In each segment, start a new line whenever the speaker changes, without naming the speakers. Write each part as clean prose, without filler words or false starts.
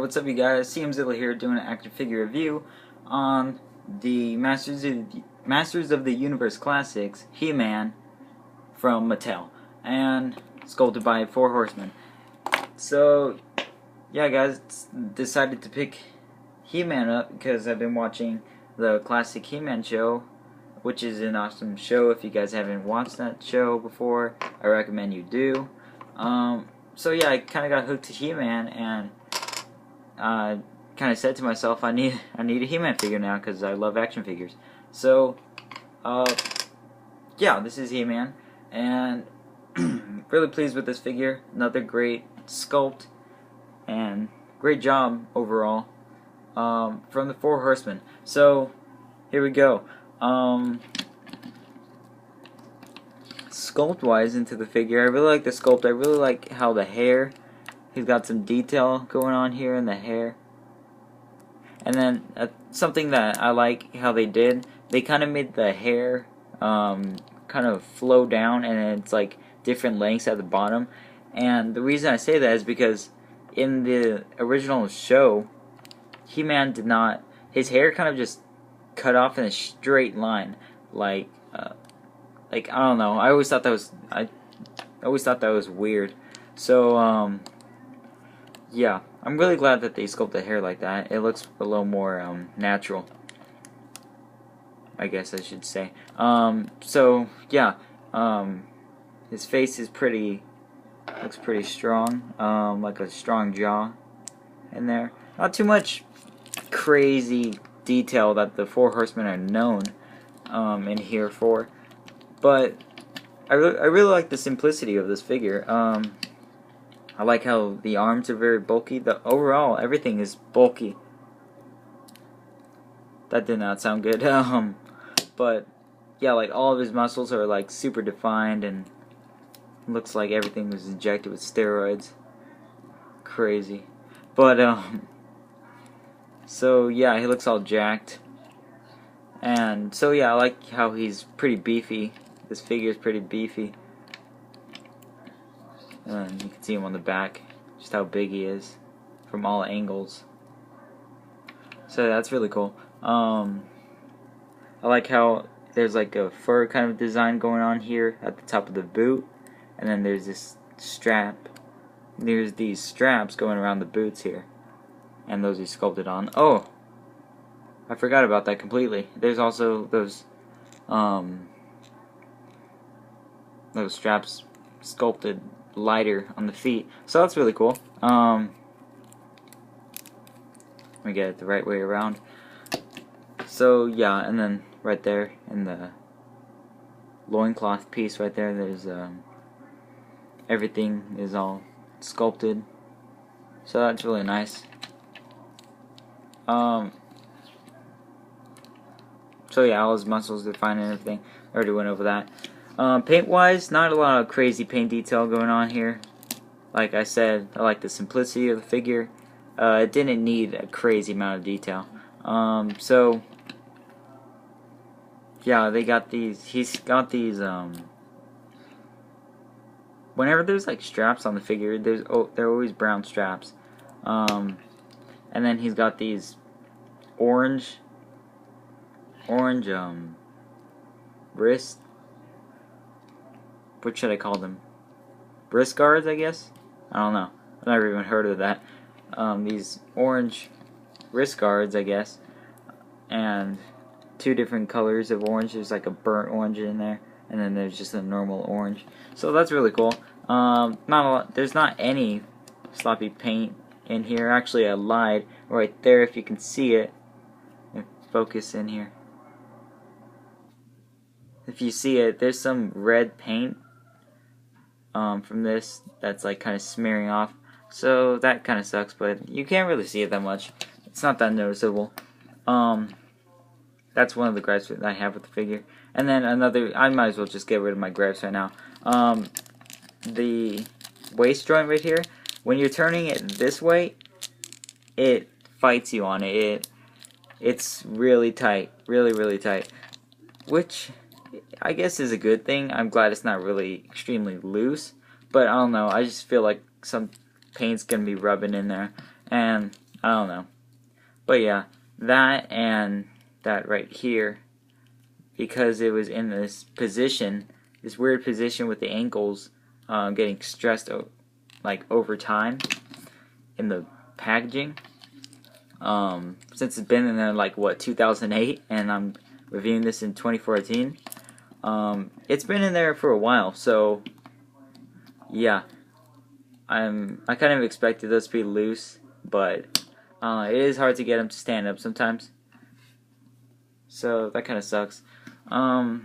what's up you guys? CMZilla here doing an action figure review on the Masters of the Universe Classics He-Man from Mattel and sculpted by Four Horsemen. So yeah guys, decided to pick He-Man up because I've been watching the classic He-Man show, which is an awesome show. If you guys haven't watched that show before, I recommend you do. So yeah, I kind of got hooked to He-Man and kind of said to myself, I need a He-Man figure now because I love action figures. So yeah, this is He-Man, and really pleased with this figure. Another great sculpt and great job overall from the Four Horsemen. So here we go. Sculpt wise into the figure, I really like the sculpt. I really like how the hair, he's got some detail going on here in the hair. And then something that I like how they did, they kind of made the hair kind of flow down, and it's like different lengths at the bottom. And the reason I say that is because in the original show, He-Man did not, his hair kind of just cut off in a straight line, like I don't know. I always thought that was weird. So yeah, I'm really glad that they sculpted the hair like that. It looks a little more natural, I guess I should say. So yeah, his face is looks pretty strong, like a strong jaw in there. Not too much crazy detail that the Four Horsemen are known in here for, but I really like the simplicity of this figure. I like how the arms are very bulky. Overall, everything is bulky. That did not sound good. But yeah, like all of his muscles are like super defined, and looks like everything was injected with steroids. Crazy. But so yeah, he looks all jacked. And so yeah, I like how he's pretty beefy. This figure is pretty beefy. And you can see him on the back, just how big he is from all angles. So that's really cool. I like how there's like a fur kind of design going on here at the top of the boot, and then there's this strap. There's these straps going around the boots here, and those are sculpted on. Oh, I forgot about that completely. There's also those straps sculpted lighter on the feet, so that's really cool. Let me get it the right way around. So yeah, and then right there in the loincloth piece right there, there's everything is all sculpted, so that's really nice. So yeah, all his muscles defined and everything. I already went over that. Paint wise, not a lot of crazy paint detail going on here. Like I said, I like the simplicity of the figure. It didn't need a crazy amount of detail. So yeah, they got these. He's got these. Whenever there's like straps on the figure, they're always brown straps. And then he's got these orange wrist. What should I call them? Wrist guards, I guess? I don't know. I've never even heard of that. These orange wrist guards, I guess. And two different colors of orange. There's like a burnt orange in there, and then there's just a normal orange. So that's really cool. Not a lot. There's not any sloppy paint in here. Actually, I lied. Right there, if you can see it. Focus in here. If you see it, there's some red paint from this that's like kind of smearing off, so that kind of sucks, but you can't really see it that much. It's not that noticeable. That's one of the gripes that I have with the figure. And then another, I might as well just get rid of my gripes right now. The waist joint right here, when you're turning it this way, it fights you on it. It's really tight, really tight, which I guess is a good thing. I'm glad it's not really extremely loose, but I don't know, I just feel like some paint's gonna be rubbing in there, and I don't know. But yeah, that and that right here, because it was in this position, this weird position with the ankles getting stressed like over time in the packaging. Since it's been in there like what 2008, and I'm reviewing this in 2014. It's been in there for a while, so yeah, I kind of expected those to be loose, but it is hard to get them to stand up sometimes. So that kind of sucks. Yeah,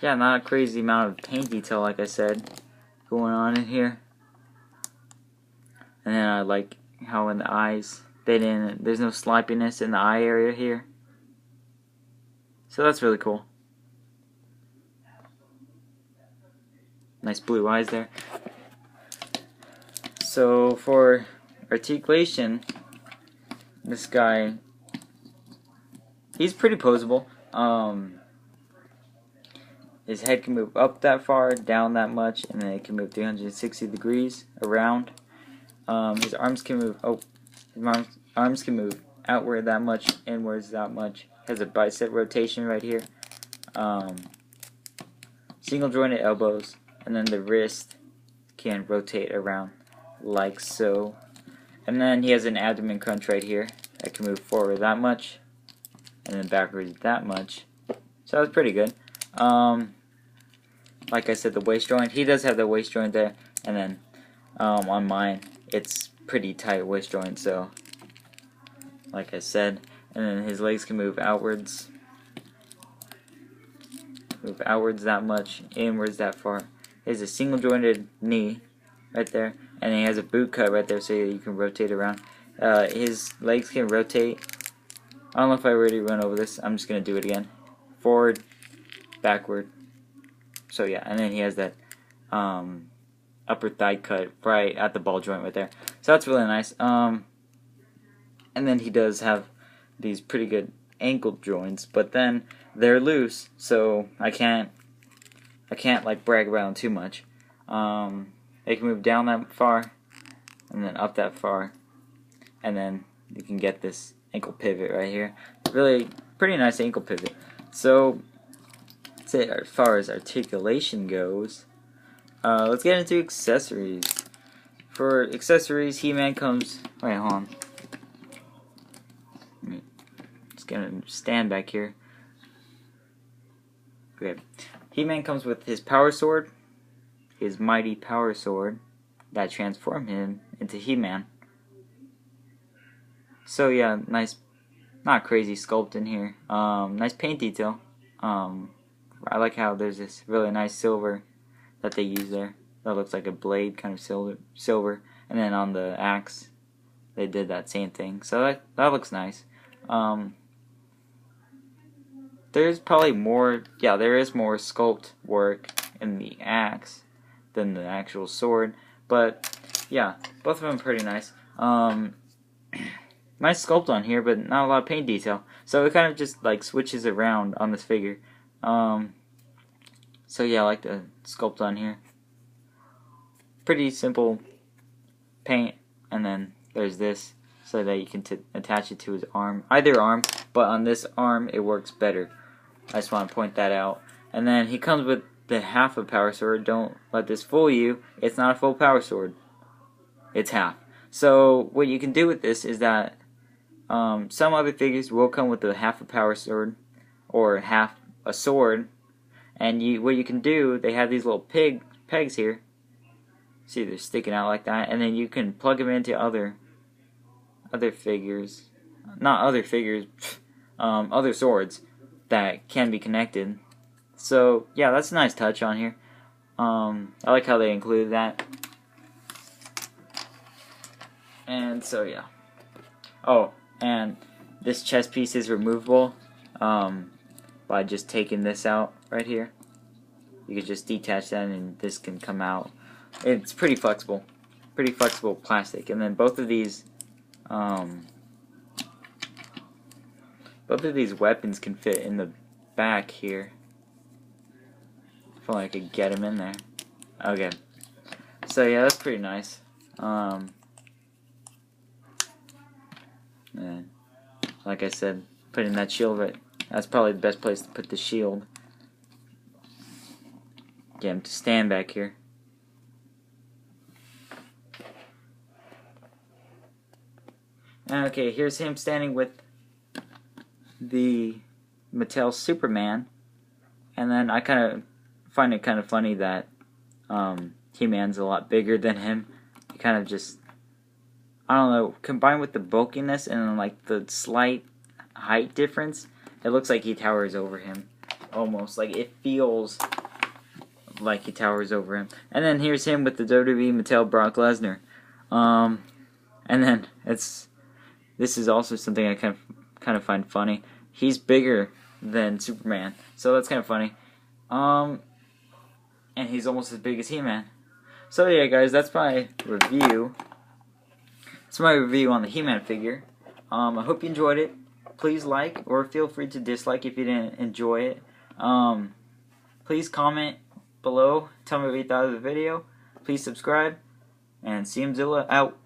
not a crazy amount of paint detail, like I said, going on in here. And then I like how in the eyes, there's no sloppiness in the eye area here. So that's really cool. Nice blue eyes there. So for articulation, this guy, he's pretty posable. His head can move up that far, down that much, and then it can move 360 degrees around. His arms can move. His arms can move outward that much, inwards that much. Has a bicep rotation right here. Single jointed elbows, and then the wrist can rotate around like so. And then he has an abdomen crunch right here that can move forward that much, and then backwards that much. So that's pretty good. Like I said, the waist joint, he does have the waist joint there, and then on mine, it's pretty tight waist joint, so like I said. And then his legs can move outwards that much, inwards that far. He has a single jointed knee right there, and he has a boot cut right there so you can rotate around. His legs can rotate. I don't know if I already went over this. I'm just going to do it again. Forward, backward. So yeah, and then he has that upper thigh cut right at the ball joint right there. So that's really nice. And then he does have these pretty good ankle joints, but then they're loose, so I can't like brag around too much. They can move down that far, and then up that far, and then you can get this ankle pivot right here. Really pretty nice ankle pivot. So say as far as articulation goes, let's get into accessories. For accessories, He-Man comes. Wait, hold on. Just gonna stand back here. Okay. He-Man comes with his power sword, his mighty power sword that transformed him into He-Man. So yeah, nice, not crazy sculpt in here. Nice paint detail. I like how there's this really nice silver that they use there. That looks like a blade, kind of silver. And then on the axe, they did that same thing. So that looks nice. There's probably more, yeah, there is more sculpt work in the axe than the actual sword. But yeah, both of them are pretty nice. Nice sculpt on here, but not a lot of paint detail. So it kind of just like switches around on this figure. So yeah, I like the sculpt on here. Pretty simple paint, and then there's this so that you can attach it to his arm, either arm, but on this arm it works better. I just want to point that out. And then he comes with the half of power sword. Don't let this fool you. It's not a full power sword. It's half. So what you can do with this is that some other figures will come with the half a power sword or half a sword, and what you can do, they have these little pegs here. See, they're sticking out like that, and then you can plug them into other figures, not other figures, other swords that can be connected. So yeah, that's a nice touch on here. I like how they included that. And so yeah. Oh, and this chest piece is removable by just taking this out right here. You can just detach that and this can come out. It's pretty flexible plastic. And then both of these weapons can fit in the back here. If only I could get them in there. Okay. So yeah, that's pretty nice. like I said, putting that shield right. That's probably the best place to put the shield. Get him to stand back here. Okay, here's him standing with the Mattel Superman, and then I kind of find it kind of funny that He-Man's a lot bigger than him. He kind of just, I don't know, combined with the bulkiness and like the slight height difference, it looks like he towers over him. Almost like it feels like he towers over him. And then here's him with the WWE Mattel Brock Lesnar. And then this is also something I kind of find funny. He's bigger than Superman, so that's kind of funny. And he's almost as big as He-Man. So yeah, guys, that's my review. That's my review on the He-Man figure. I hope you enjoyed it. Please like, or feel free to dislike if you didn't enjoy it. Please comment below. Tell me what you thought of the video. Please subscribe. And CMZilla out.